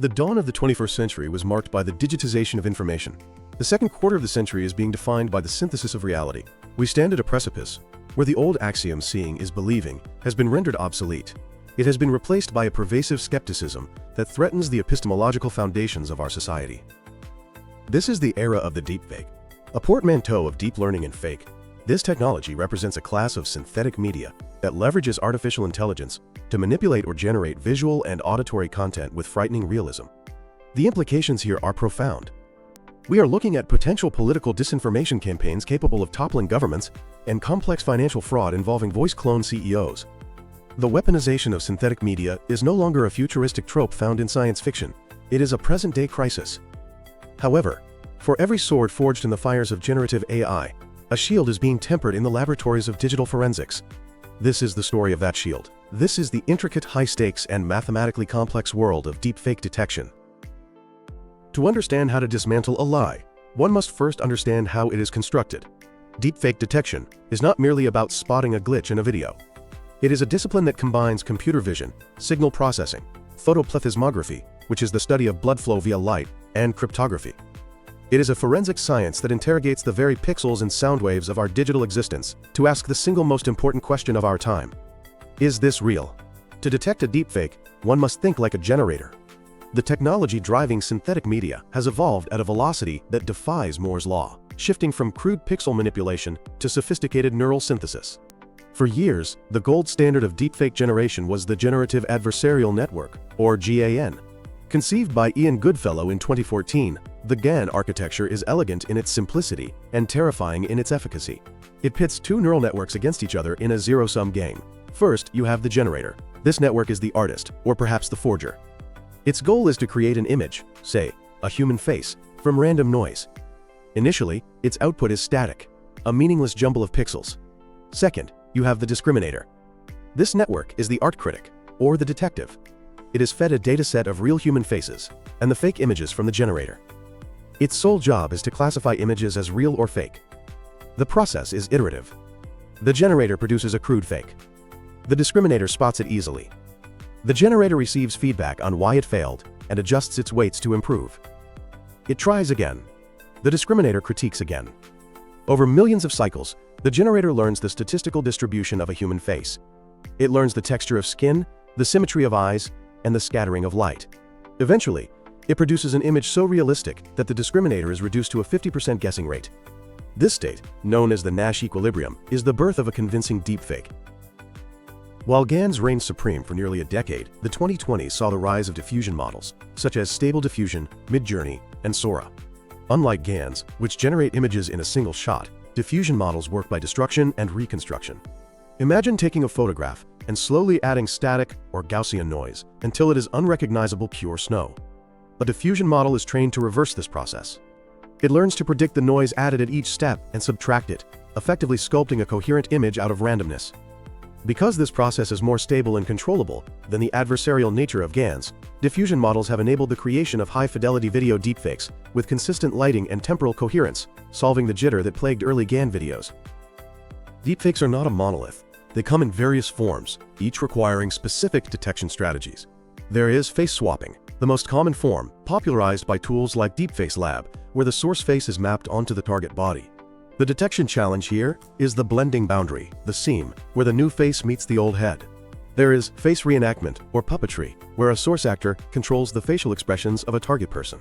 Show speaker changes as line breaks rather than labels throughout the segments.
The dawn of the 21st century was marked by the digitization of information. The second quarter of the century is being defined by the synthesis of reality. We stand at a precipice where the old axiom "seeing is believing" has been rendered obsolete. It has been replaced by a pervasive skepticism that threatens the epistemological foundations of our society. This is the era of the deepfake, a portmanteau of deep learning and fake. This technology represents a class of synthetic media that leverages artificial intelligence to manipulate or generate visual and auditory content with frightening realism. The implications here are profound. We are looking at potential political disinformation campaigns capable of toppling governments and complex financial fraud involving voice clone CEOs. The weaponization of synthetic media is no longer a futuristic trope found in science fiction. It is a present-day crisis. However, for every sword forged in the fires of generative AI, a shield is being tempered in the laboratories of digital forensics. This is the story of that shield. This is the intricate, high-stakes, and mathematically complex world of deepfake detection. To understand how to dismantle a lie, one must first understand how it is constructed. Deepfake detection is not merely about spotting a glitch in a video. It is a discipline that combines computer vision, signal processing, photoplethysmography, which is the study of blood flow via light, and cryptography. It is a forensic science that interrogates the very pixels and sound waves of our digital existence to ask the single most important question of our time. Is this real? To detect a deepfake, one must think like a generator. The technology driving synthetic media has evolved at a velocity that defies Moore's law, shifting from crude pixel manipulation to sophisticated neural synthesis. For years, the gold standard of deepfake generation was the Generative Adversarial Network, or GAN. Conceived by Ian Goodfellow in 2014, the GAN architecture is elegant in its simplicity and terrifying in its efficacy. It pits two neural networks against each other in a zero-sum game. First, you have the generator. This network is the artist, or perhaps the forger. Its goal is to create an image, say, a human face, from random noise. Initially, its output is static, a meaningless jumble of pixels. Second, you have the discriminator. This network is the art critic, or the detective. It is fed a dataset of real human faces and the fake images from the generator. Its sole job is to classify images as real or fake. The process is iterative. The generator produces a crude fake. The discriminator spots it easily. The generator receives feedback on why it failed and adjusts its weights to improve. It tries again. The discriminator critiques again. Over millions of cycles, the generator learns the statistical distribution of a human face. It learns the texture of skin, the symmetry of eyes, and the scattering of light. Eventually, it produces an image so realistic that the discriminator is reduced to a 50% guessing rate. This state, known as the Nash equilibrium, is the birth of a convincing deepfake. While GANs reigned supreme for nearly a decade, the 2020s saw the rise of diffusion models, such as Stable Diffusion, Midjourney, and Sora. Unlike GANs, which generate images in a single shot, diffusion models work by destruction and reconstruction. Imagine taking a photograph and slowly adding static or Gaussian noise until it is unrecognizable pure snow. A diffusion model is trained to reverse this process. It learns to predict the noise added at each step and subtract it, effectively sculpting a coherent image out of randomness. Because this process is more stable and controllable than the adversarial nature of GANs, diffusion models have enabled the creation of high-fidelity video deepfakes with consistent lighting and temporal coherence, solving the jitter that plagued early GAN videos. Deepfakes are not a monolith. They come in various forms, each requiring specific detection strategies. There is face swapping, the most common form, popularized by tools like Deepfake Lab, where the source face is mapped onto the target body. The detection challenge here is the blending boundary, the seam, where the new face meets the old head. There is face reenactment, or puppetry, where a source actor controls the facial expressions of a target person.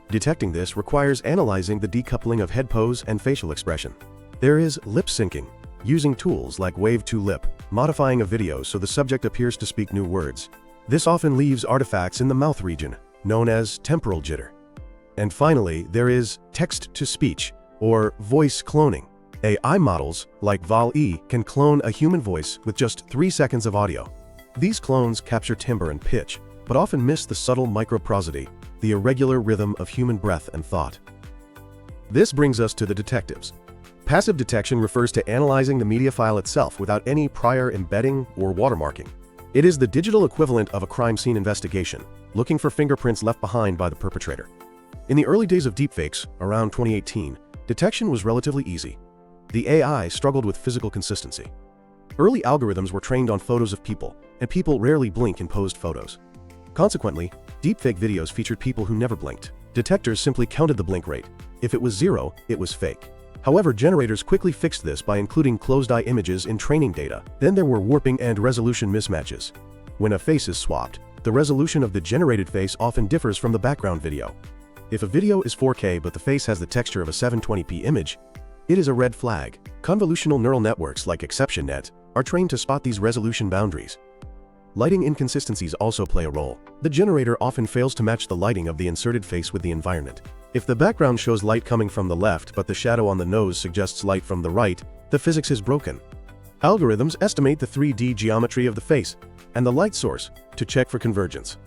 Detecting this requires analyzing the decoupling of head pose and facial expression. There is lip syncing, using tools like Wave to Lip, modifying a video so the subject appears to speak new words. This often leaves artifacts in the mouth region, known as temporal jitter. And finally, there is text-to-speech, or voice cloning. AI models, like Val-E, can clone a human voice with just 3 seconds of audio. These clones capture timbre and pitch, but often miss the subtle microprosody, the irregular rhythm of human breath and thought. This brings us to the detectives. Passive detection refers to analyzing the media file itself without any prior embedding or watermarking. It is the digital equivalent of a crime scene investigation, looking for fingerprints left behind by the perpetrator. In the early days of deepfakes, around 2018, detection was relatively easy. The AI struggled with physical consistency. Early algorithms were trained on photos of people, and people rarely blink in posed photos. Consequently, deepfake videos featured people who never blinked. Detectors simply counted the blink rate. If it was 0, it was fake. However, generators quickly fixed this by including closed-eye images in training data. Then there were warping and resolution mismatches. When a face is swapped, the resolution of the generated face often differs from the background video. If a video is 4K but the face has the texture of a 720p image, it is a red flag. Convolutional neural networks like ExceptionNet are trained to spot these resolution boundaries. Lighting inconsistencies also play a role. The generator often fails to match the lighting of the inserted face with the environment. If the background shows light coming from the left but the shadow on the nose suggests light from the right, the physics is broken. Algorithms estimate the 3D geometry of the face and the light source to check for convergence.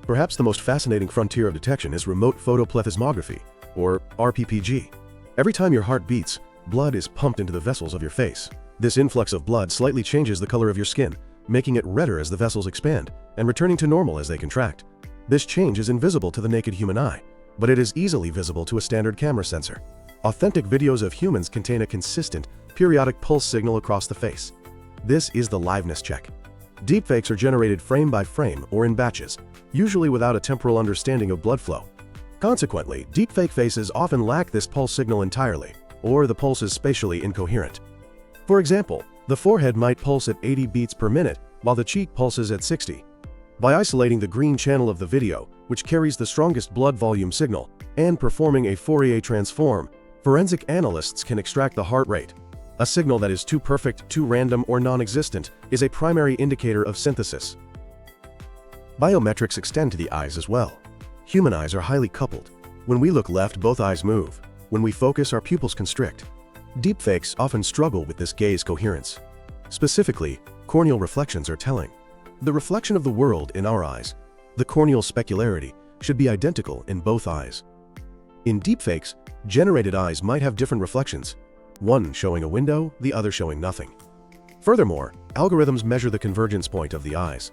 Perhaps the most fascinating frontier of detection is remote photoplethysmography, or RPPG. Every time your heart beats, blood is pumped into the vessels of your face. This influx of blood slightly changes the color of your skin, making it redder as the vessels expand and returning to normal as they contract. This change is invisible to the naked human eye, but it is easily visible to a standard camera sensor. Authentic videos of humans contain a consistent, periodic pulse signal across the face. This is the liveness check. Deepfakes are generated frame by frame or in batches, usually without a temporal understanding of blood flow. Consequently, deepfake faces often lack this pulse signal entirely, or the pulse is spatially incoherent. For example, the forehead might pulse at 80 beats per minute, while the cheek pulses at 60. By isolating the green channel of the video, which carries the strongest blood volume signal, and performing a Fourier transform, forensic analysts can extract the heart rate. A signal that is too perfect, too random, or non-existent is a primary indicator of synthesis. Biometrics extend to the eyes as well. Human eyes are highly coupled. When we look left, both eyes move. When we focus, our pupils constrict. Deepfakes often struggle with this gaze coherence. Specifically, corneal reflections are telling. The reflection of the world in our eyes, the corneal specularity, should be identical in both eyes. In deepfakes, generated eyes might have different reflections, one showing a window, the other showing nothing. Furthermore, algorithms measure the convergence point of the eyes.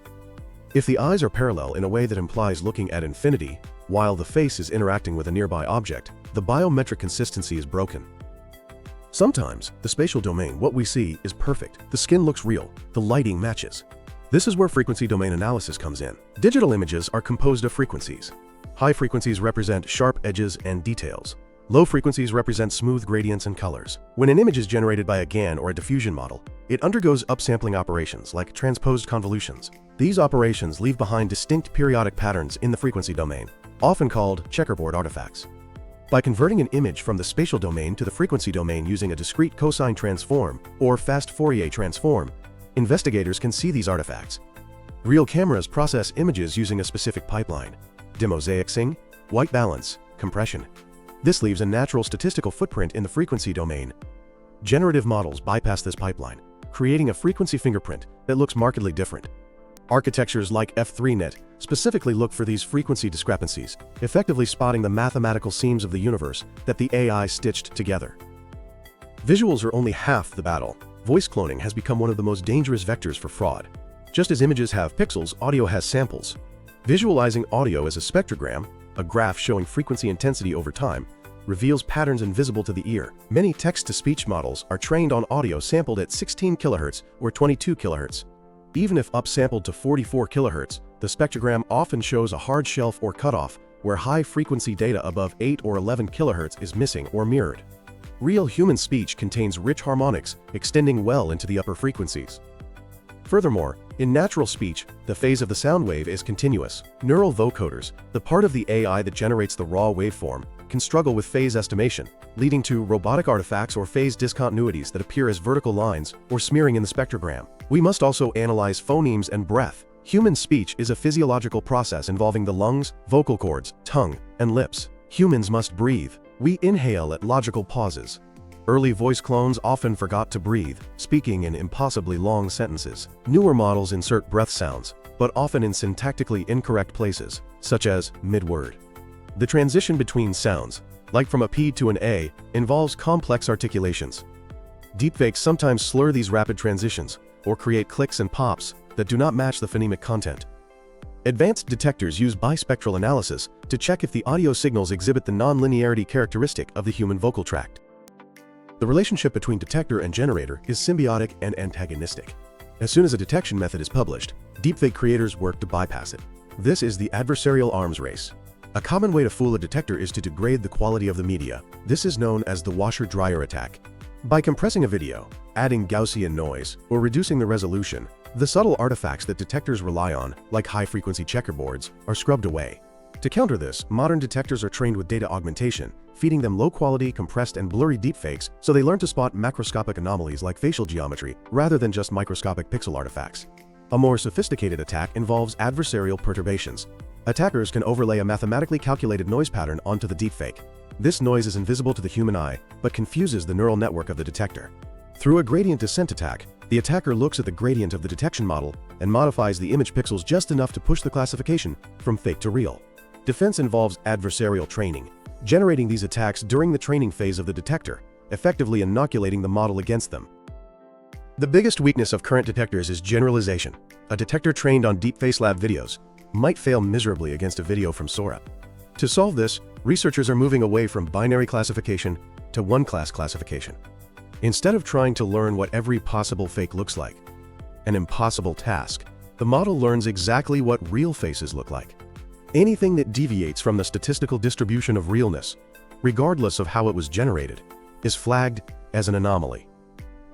If the eyes are parallel in a way that implies looking at infinity, while the face is interacting with a nearby object, the biometric consistency is broken. Sometimes, the spatial domain, what we see, is perfect. The skin looks real, the lighting matches. This is where frequency domain analysis comes in. Digital images are composed of frequencies. High frequencies represent sharp edges and details. Low frequencies represent smooth gradients and colors. When an image is generated by a GAN or a diffusion model, it undergoes upsampling operations like transposed convolutions. These operations leave behind distinct periodic patterns in the frequency domain, often called checkerboard artifacts. By converting an image from the spatial domain to the frequency domain using a discrete cosine transform or fast Fourier transform, investigators can see these artifacts. Real cameras process images using a specific pipeline: demosaicsing, white balance, compression. This leaves a natural statistical footprint in the frequency domain. Generative models bypass this pipeline, creating a frequency fingerprint that looks markedly different. Architectures like F3net specifically look for these frequency discrepancies, effectively spotting the mathematical seams of the universe that the AI stitched together. Visuals are only half the battle. Voice cloning has become one of the most dangerous vectors for fraud. Just as images have pixels, audio has samples. Visualizing audio as a spectrogram, a graph showing frequency intensity over time, reveals patterns invisible to the ear. Many text-to-speech models are trained on audio sampled at 16 kHz or 22 kHz. Even if upsampled to 44 kHz, the spectrogram often shows a hard shelf or cutoff where high-frequency data above 8 or 11 kHz is missing or mirrored. Real human speech contains rich harmonics extending well into the upper frequencies. Furthermore, in natural speech, the phase of the sound wave is continuous. Neural vocoders, the part of the AI that generates the raw waveform, can struggle with phase estimation, leading to robotic artifacts or phase discontinuities that appear as vertical lines or smearing in the spectrogram. We must also analyze phonemes and breath. Human speech is a physiological process involving the lungs, vocal cords, tongue, and lips. Humans must breathe. We inhale at logical pauses. Early voice clones often forgot to breathe, speaking in impossibly long sentences. Newer models insert breath sounds, but often in syntactically incorrect places, such as mid-word. The transition between sounds, like from a P to an A, involves complex articulations. Deepfakes sometimes slur these rapid transitions, or create clicks and pops that do not match the phonemic content. Advanced detectors use bispectral analysis to check if the audio signals exhibit the nonlinearity characteristic of the human vocal tract. The relationship between detector and generator is symbiotic and antagonistic. As soon as a detection method is published, deepfake creators work to bypass it. This is the adversarial arms race. A common way to fool a detector is to degrade the quality of the media. This is known as the washer-dryer attack. By compressing a video, adding Gaussian noise, or reducing the resolution, the subtle artifacts that detectors rely on, like high-frequency checkerboards, are scrubbed away. To counter this, modern detectors are trained with data augmentation, feeding them low-quality, compressed, and blurry deepfakes so they learn to spot macroscopic anomalies like facial geometry rather than just microscopic pixel artifacts. A more sophisticated attack involves adversarial perturbations. Attackers can overlay a mathematically calculated noise pattern onto the deepfake. This noise is invisible to the human eye, but confuses the neural network of the detector. Through a gradient descent attack, the attacker looks at the gradient of the detection model and modifies the image pixels just enough to push the classification from fake to real. Defense involves adversarial training, generating these attacks during the training phase of the detector, effectively inoculating the model against them. The biggest weakness of current detectors is generalization. A detector trained on deepfake lab videos might fail miserably against a video from Sora. To solve this, researchers are moving away from binary classification to one-class classification. Instead of trying to learn what every possible fake looks like, an impossible task, the model learns exactly what real faces look like. Anything that deviates from the statistical distribution of realness, regardless of how it was generated, is flagged as an anomaly.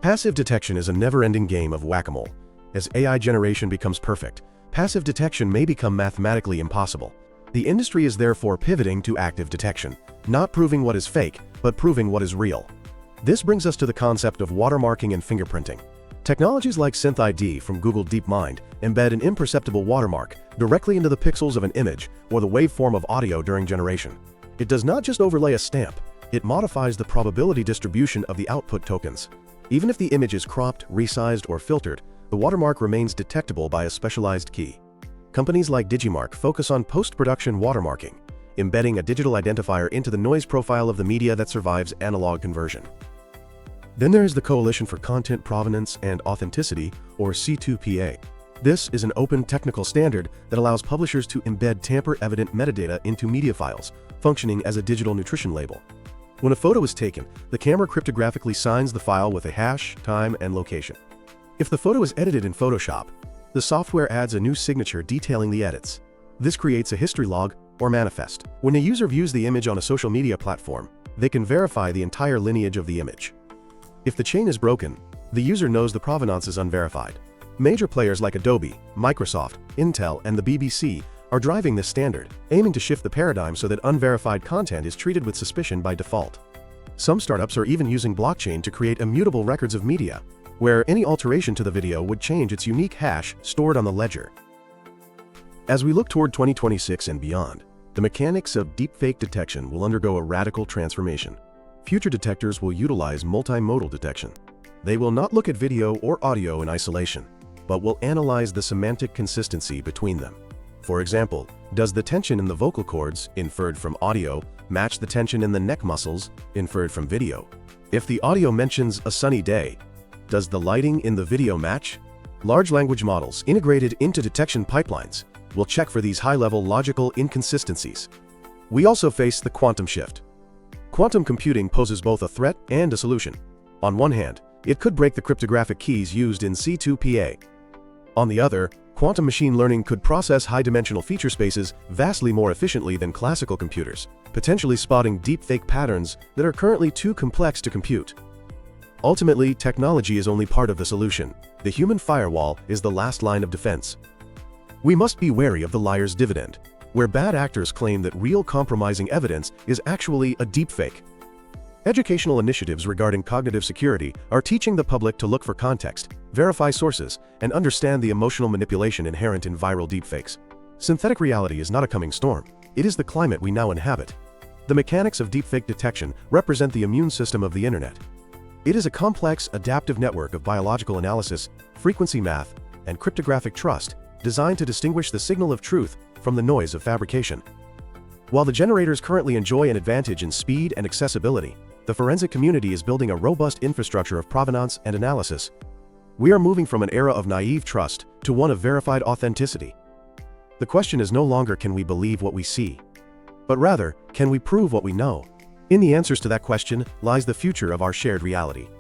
Passive detection is a never-ending game of whack-a-mole. As AI generation becomes perfect, passive detection may become mathematically impossible. The industry is therefore pivoting to active detection, not proving what is fake, but proving what is real. This brings us to the concept of watermarking and fingerprinting. Technologies like SynthID from Google DeepMind embed an imperceptible watermark directly into the pixels of an image or the waveform of audio during generation. It does not just overlay a stamp, it modifies the probability distribution of the output tokens. Even if the image is cropped, resized, or filtered, the watermark remains detectable by a specialized key. Companies like Digimarc focus on post-production watermarking, embedding a digital identifier into the noise profile of the media that survives analog conversion. Then there is the Coalition for Content Provenance and Authenticity, or C2PA. This is an open technical standard that allows publishers to embed tamper-evident metadata into media files, functioning as a digital nutrition label. When a photo is taken, the camera cryptographically signs the file with a hash, time, and location. If the photo is edited in Photoshop, the software adds a new signature detailing the edits. This creates a history log or manifest. When a user views the image on a social media platform, they can verify the entire lineage of the image. If the chain is broken, the user knows the provenance is unverified. Major players like Adobe, Microsoft, Intel, and the BBC are driving this standard, aiming to shift the paradigm so that unverified content is treated with suspicion by default. Some startups are even using blockchain to create immutable records of media, where any alteration to the video would change its unique hash stored on the ledger. As we look toward 2026 and beyond, the mechanics of deepfake detection will undergo a radical transformation. Future detectors will utilize multimodal detection. They will not look at video or audio in isolation, but will analyze the semantic consistency between them. For example, does the tension in the vocal cords, inferred from audio, match the tension in the neck muscles, inferred from video? If the audio mentions a sunny day, does the lighting in the video match? Large language models integrated into detection pipelines will check for these high-level logical inconsistencies. We also face the quantum shift. Quantum computing poses both a threat and a solution. On one hand, it could break the cryptographic keys used in C2PA. On the other, quantum machine learning could process high-dimensional feature spaces vastly more efficiently than classical computers, potentially spotting deepfake patterns that are currently too complex to compute. Ultimately, technology is only part of the solution. The human firewall is the last line of defense. We must be wary of the liar's dividend, where bad actors claim that real compromising evidence is actually a deepfake. Educational initiatives regarding cognitive security are teaching the public to look for context, verify sources, and understand the emotional manipulation inherent in viral deepfakes. Synthetic reality is not a coming storm, it is the climate we now inhabit. The mechanics of deepfake detection represent the immune system of the internet. It is a complex, adaptive network of biological analysis, frequency math, and cryptographic trust designed to distinguish the signal of truth from the noise of fabrication. While the generators currently enjoy an advantage in speed and accessibility, the forensic community is building a robust infrastructure of provenance and analysis. We are moving from an era of naive trust to one of verified authenticity. The question is no longer can we believe what we see, but rather, can we prove what we know? In the answers to that question lies the future of our shared reality.